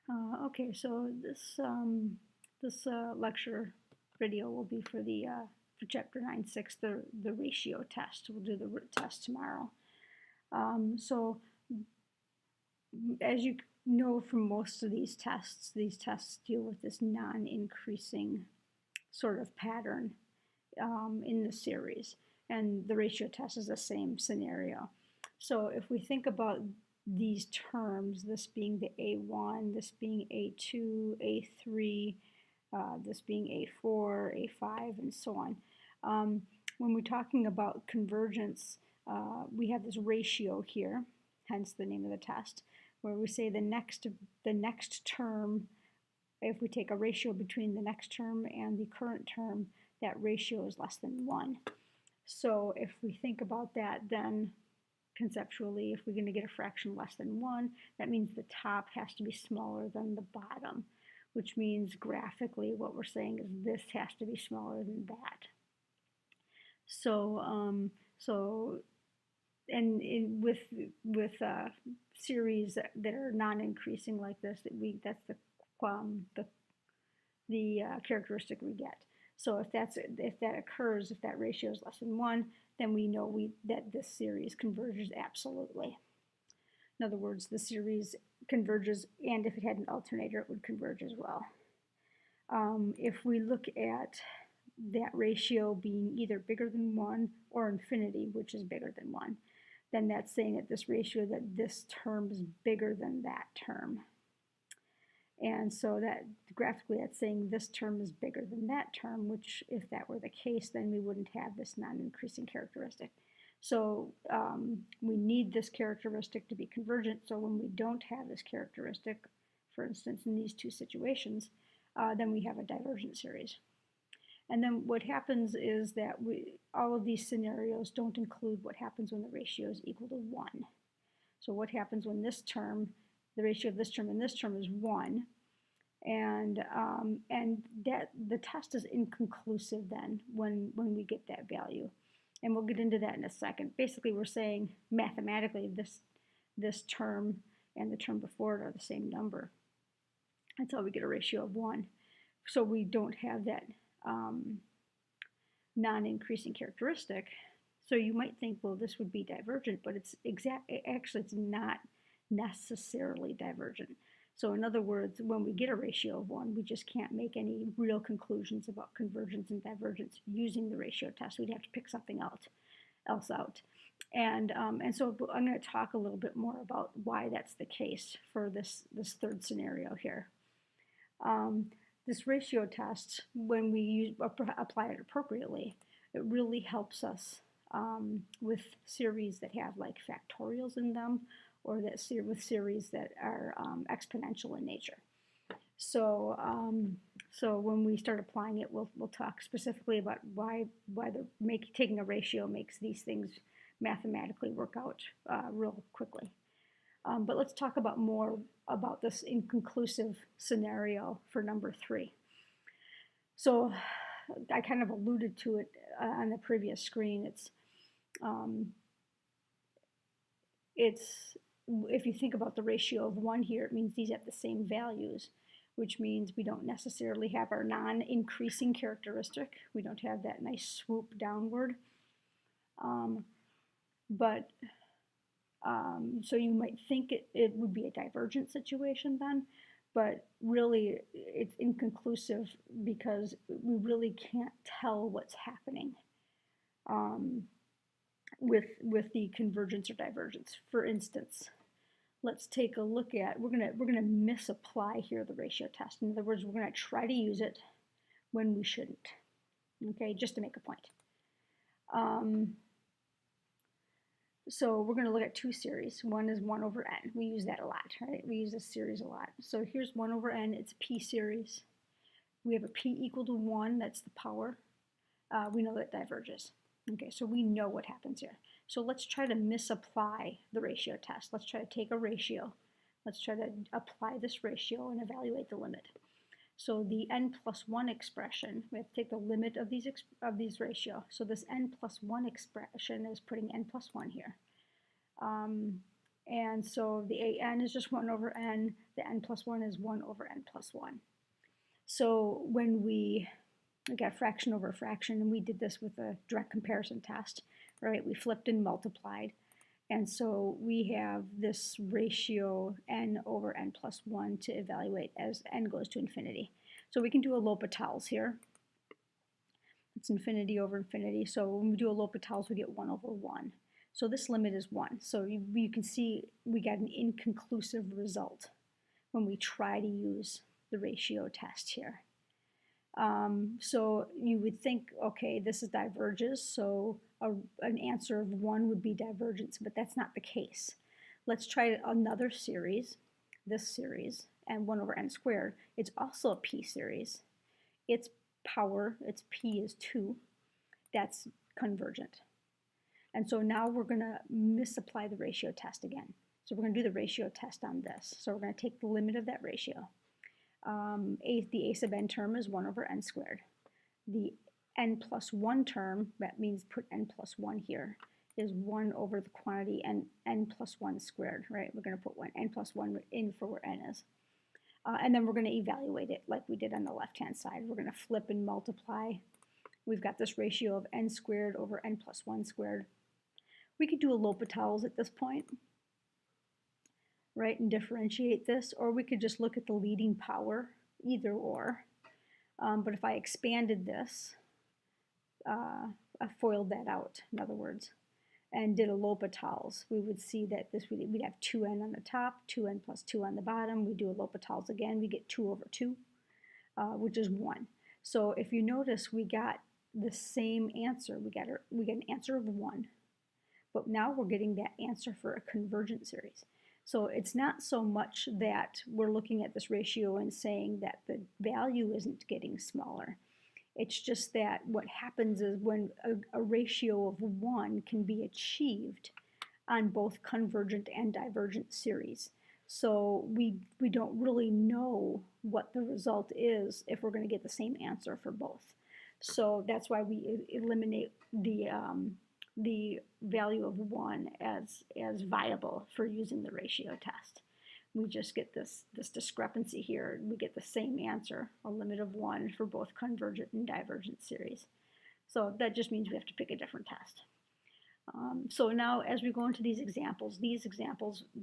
Okay, so this lecture video will be for the for chapter 9.6, the ratio test. We'll do the test tomorrow. So as you know from most of these tests deal with this non-increasing sort of pattern in the series, and the ratio test is the same scenario. So if we think about these terms, this being the A1, this being A2, A3, this being A4, A5, and so on. When we're talking about convergence, we have this ratio here, hence the name of the test, where we say the next term, if we take a ratio between the next term and the current term, that ratio is less than 1. So if we think about that, then conceptually, if we're going to get a fraction less than 1, that means the top has to be smaller than the bottom, which means graphically what we're saying is this has to be smaller than that. So, with series that are non-increasing like this, that's the characteristic we get. So if that occurs, if that ratio is less than 1, then we know that this series converges absolutely. In other words, the series converges, and if it had an alternator, it would converge as well. If we look at that ratio being either bigger than 1 or infinity, which is bigger than 1, then that's saying that this ratio, that this term is bigger than that term. And so that graphically that's saying this term is bigger than that term, which if that were the case, then we wouldn't have this non-increasing characteristic. So we need this characteristic to be convergent. So when we don't have this characteristic, for instance, in these two situations, then we have a divergent series. And then what happens is that all of these scenarios don't include what happens when the ratio is equal to 1. So what happens when this term, the ratio of this term and this term is 1, and that the test is inconclusive then when we get that value. And we'll get into that in a second. Basically, we're saying mathematically this term and the term before it are the same number. That's how we get a ratio of 1. So we don't have that non-increasing characteristic. So you might think, well, this would be divergent, but actually it's not necessarily divergent. So in other words, when we get a ratio of 1, we just can't make any real conclusions about convergence and divergence using the ratio test. We'd have to pick something else out. And so I'm going to talk a little bit more about why that's the case for this third scenario here. This ratio test, when we apply it appropriately, it really helps us with series that have like factorials in them, or with series that are exponential in nature. So so when we start applying it, we'll talk specifically about why taking a ratio makes these things mathematically work out real quickly. But let's talk more about this inconclusive scenario for number 3. So I kind of alluded to it on the previous screen. It's if you think about the ratio of 1 here, it means these have the same values, which means we don't necessarily have our non-increasing characteristic. We don't have that nice swoop downward. So you might think it would be a divergent situation then, but really it's inconclusive because we really can't tell what's happening with the convergence or divergence. For instance, let's take a look at, we're gonna misapply here the ratio test. In other words, we're gonna try to use it when we shouldn't. Okay, just to make a point. So we're going to look at two series. One is 1 over n. We use that a lot, right? We use this series a lot. So here's 1 over n. It's a p series. We have a p equal to 1. That's the power. We know that diverges. Okay, so we know what happens here. So let's try to misapply the ratio test. Let's try to take a ratio. Let's try to apply this ratio and evaluate the limit. So the n plus 1 expression, we have to take the limit of these ratio. So this n plus 1 expression is putting n plus 1 here. And so the an is just 1 over n, the n plus 1 is 1 over n plus 1. So when we got fraction over fraction, and we did this with a direct comparison test, right? We flipped and multiplied. And so we have this ratio n over n plus 1 to evaluate as n goes to infinity. So we can do a L'Hopital's here. It's infinity over infinity. So when we do a L'Hopital's, we get 1 over 1. So this limit is 1. So you can see we got an inconclusive result when we try to use the ratio test here. So you would think, okay, this is diverges, so an answer of 1 would be divergence, but that's not the case. Let's try another series, this series, and 1 over n squared. It's also a p series. Its power, its p is 2. That's convergent. And so now we're going to misapply the ratio test again. So we're going to do the ratio test on this. So we're going to take the limit of that ratio. The a sub n term is 1 over n squared. The n plus 1 term, that means put n plus 1 here, is 1 over the quantity n plus 1 squared, right? We're going to put n plus 1 in for where n is. And then we're going to evaluate it like we did on the left-hand side. We're going to flip and multiply. We've got this ratio of n squared over n plus 1 squared. We could do a L'Hopital's at this point, right, and differentiate this, or we could just look at the leading power, either or. But if I expanded this, I foiled that out, in other words, and did a L'Hopital's, we would see that we'd have 2n on the top, 2n plus 2 on the bottom. We do a L'Hopital's again, we get 2 over 2, which is 1. So if you notice, we got the same answer. We get an answer of 1. But now we're getting that answer for a convergent series. So it's not so much that we're looking at this ratio and saying that the value isn't getting smaller. It's just that what happens is when a ratio of 1 can be achieved on both convergent and divergent series. So we don't really know what the result is if we're going to get the same answer for both. So that's why we eliminate the value of 1 as viable for using the ratio test. We just get this discrepancy here. We get the same answer, a limit of 1 for both convergent and divergent series. So that just means we have to pick a different test. So now as we go into these examples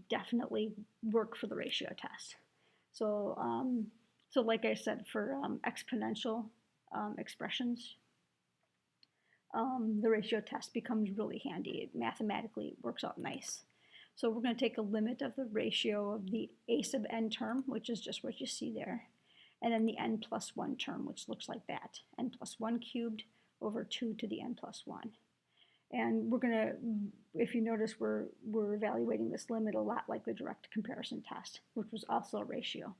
definitely work for the ratio test. So, so like I said, for exponential expressions, the ratio test becomes really handy. It mathematically works out nice. So we're going to take a limit of the ratio of the a sub n term, which is just what you see there, and then the n plus 1 term, which looks like that, n plus 1 cubed over 2 to the n plus 1. And we're going to, if you notice, we're evaluating this limit a lot like the direct comparison test, which was also a ratio.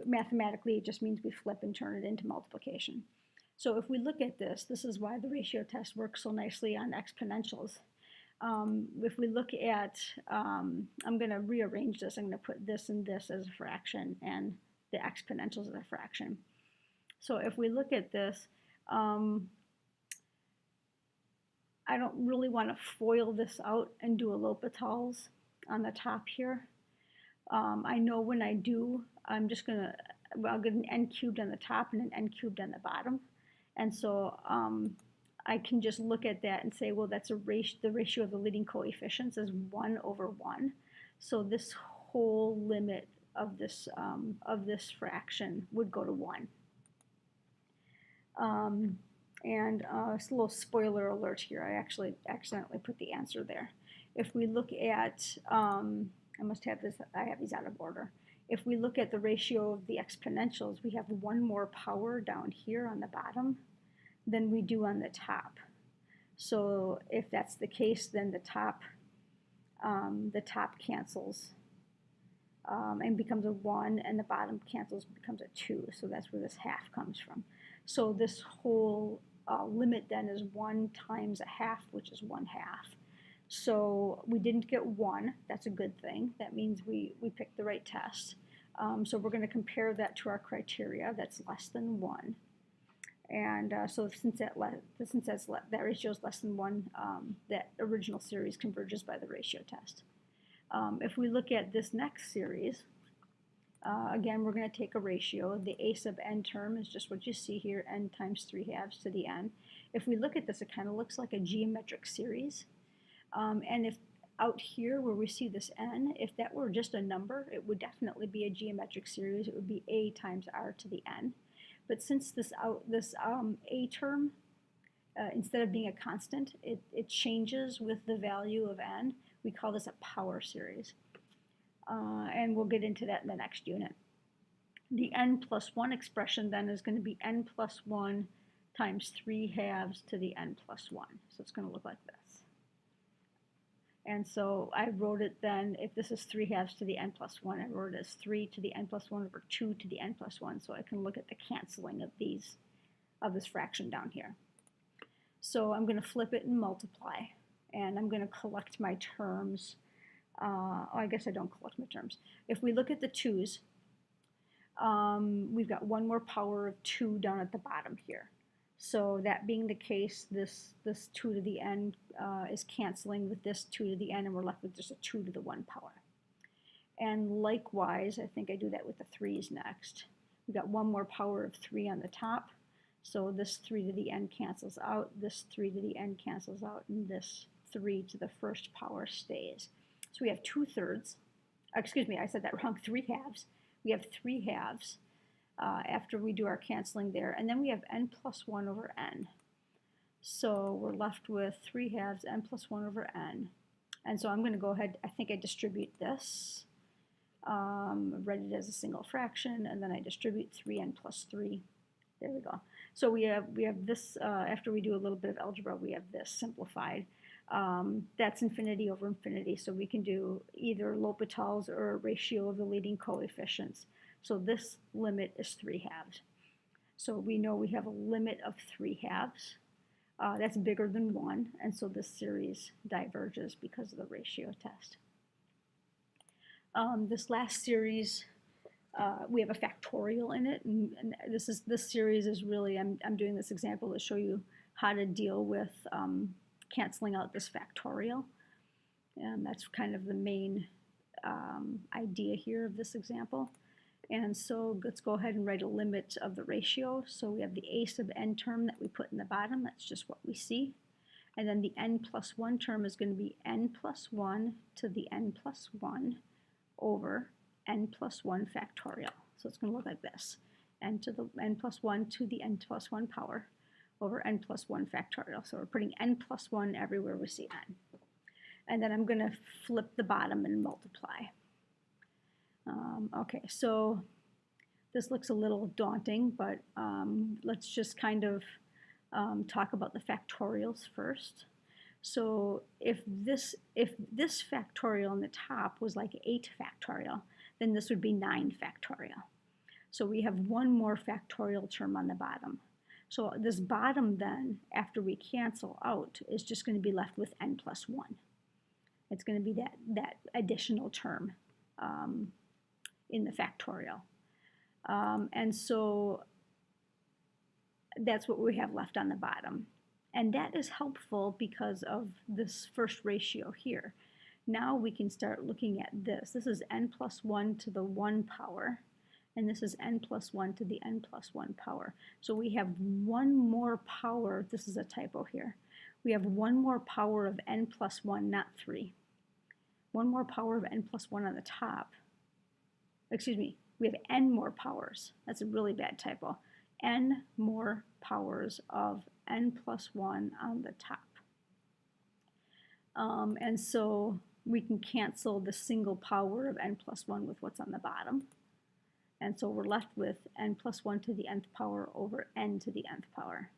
Mathematically, it just means we flip and turn it into multiplication. So if we look at this is why the ratio test works so nicely on exponentials. If we look at, I'm going to rearrange this. I'm going to put this and this as a fraction and the exponentials as a fraction. So if we look at this, I don't really want to FOIL this out and do a L'Hopital's on the top here. I know when I do, I'm just going to, I'll get an n cubed on the top and an n cubed on the bottom. And so I can just look at that and say, well, that's the ratio of the leading coefficients is 1 over 1. So this whole limit of this fraction would go to 1. And it's a little spoiler alert here. I actually accidentally put the answer there. If we look at, I have these out of order. If we look at the ratio of the exponentials, we have 1 more power down here on the bottom than we do on the top. So if that's the case, then the top cancels and becomes a 1, and the bottom cancels, becomes a 2. So that's where this half comes from. So this whole limit then is 1 times a half, which is 1/2. So we didn't get 1. That's a good thing. That means we picked the right test. So we're going to compare that to our criteria. That's less than 1. And so since that ratio is less than 1, that original series converges by the ratio test. If we look at this next series, again, we're going to take a ratio. The a sub n term is just what you see here, n times 3/2 to the n. If we look at this, it kind of looks like a geometric series. And if out here where we see this n, if that were just a number, it would definitely be a geometric series. It would be a times r to the n. But since this a term, instead of being a constant, it changes with the value of n, we call this a power series. And we'll get into that in the next unit. The n plus 1 expression then is going to be n plus 1 times 3/2 to the n plus 1. So it's going to look like this. And so I wrote it then, if this is 3/2 to the n plus 1, I wrote it as 3 to the n plus 1 over 2 to the n plus 1. So I can look at the canceling of this fraction down here. So I'm going to flip it and multiply. And I'm going to collect my terms. I guess I don't collect my terms. If we look at the 2's, we've got one more power of 2 down at the bottom here. So that being the case, this 2 to the n is canceling with this 2 to the n, and we're left with just a 2 to the 1 power. And likewise, I think I do that with the 3's next. We've got one more power of 3 on the top. So this 3 to the n cancels out, this 3 to the n cancels out, and this 3 to the first power stays. So we have 2/3, excuse me, I said that wrong, 3/2. We have 3/2 after we do our canceling there, and then we have n plus 1 over n. So we're left with 3/2 n plus 1 over n. And so I'm going to go ahead, I think I distribute this, write it as a single fraction, and then I distribute 3n plus 3. There we go. So we have this, after we do a little bit of algebra, we have this simplified. That's infinity over infinity, so we can do either L'Hopital's or a ratio of the leading coefficients. So this limit is 3/2. So we know we have a limit of 3/2. That's bigger than 1, and so this series diverges because of the ratio test. This last series, we have a factorial in it, and this series is really, I'm doing this example to show you how to deal with canceling out this factorial. And that's kind of the main idea here of this example. And so let's go ahead and write a limit of the ratio. So we have the a sub n term that we put in the bottom. That's just what we see. And then the n plus 1 term is going to be n plus 1 to the n plus 1 over n plus 1 factorial. So it's going to look like this. N to the n plus 1 to the n plus 1 power over n plus 1 factorial. So we're putting n plus 1 everywhere we see n. And then I'm going to flip the bottom and multiply. Okay, so this looks a little daunting, but let's just kind of talk about the factorials first. So if this factorial on the top was like 8 factorial, then this would be 9 factorial. So we have one more factorial term on the bottom. So this bottom then, after we cancel out, is just going to be left with n plus 1. It's going to be that additional term in the factorial. And so that's what we have left on the bottom. And that is helpful because of this first ratio here. Now we can start looking at this. This is n plus 1 to the 1 power. And this is n plus 1 to the n plus 1 power. So we have one more power. This is a typo here. We have one more power of n plus 1, not 3. One more power of n plus 1 on the top. Excuse me, we have n more powers. That's a really bad typo. N more powers of n plus 1 on the top. And so we can cancel the single power of n plus 1 with what's on the bottom. And so we're left with n plus 1 to the nth power over n to the nth power.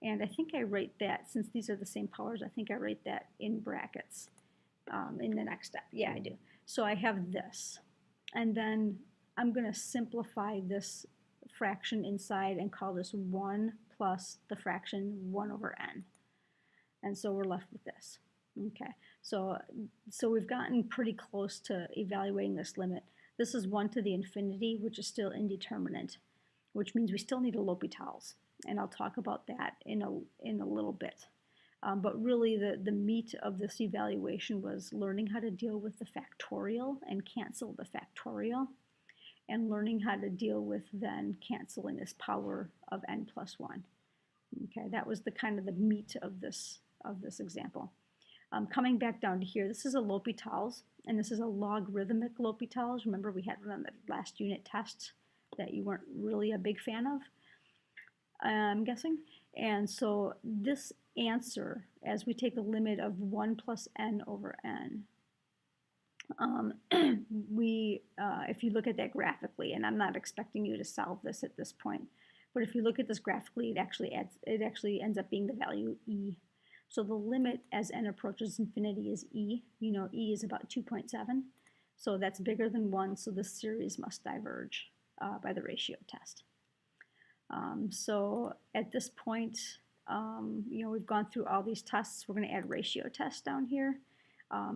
And I think I write that, since these are the same powers, I think I write that in brackets in the next step. Yeah, I do. So I have this. And then I'm going to simplify this fraction inside and call this 1 plus the fraction 1 over n. And so we're left with this. Okay, so we've gotten pretty close to evaluating this limit. This is 1 to the infinity, which is still indeterminate, which means we still need a L'Hopital's, and I'll talk about that in a little bit. But really the meat of this evaluation was learning how to deal with the factorial and cancel the factorial, and learning how to deal with then canceling this power of n plus 1. Okay, that was the kind of the meat of this example. Coming back down to here, this is a L'Hopital's, and this is a logarithmic L'Hopital's. Remember, we had one on the last unit test that you weren't really a big fan of, I'm guessing. And so this answer, as we take the limit of 1 plus n over n, if you look at that graphically, and I'm not expecting you to solve this at this point, but if you look at this graphically, it actually ends up being the value e. So the limit as n approaches infinity is e. You know, e is about 2.7. So that's bigger than 1, so this series must diverge by the ratio test. So at this point, you know, we've gone through all these tests. We're going to add ratio tests down here.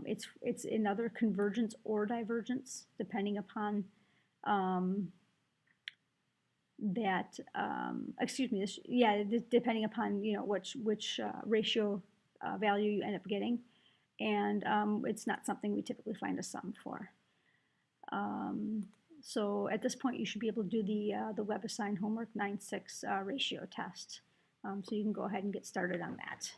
It's another convergence or divergence, depending upon depending upon, you know, which ratio value you end up getting, and it's not something we typically find a sum for. So at this point, you should be able to do the WebAssign Homework 9-6 ratio test. So you can go ahead and get started on that.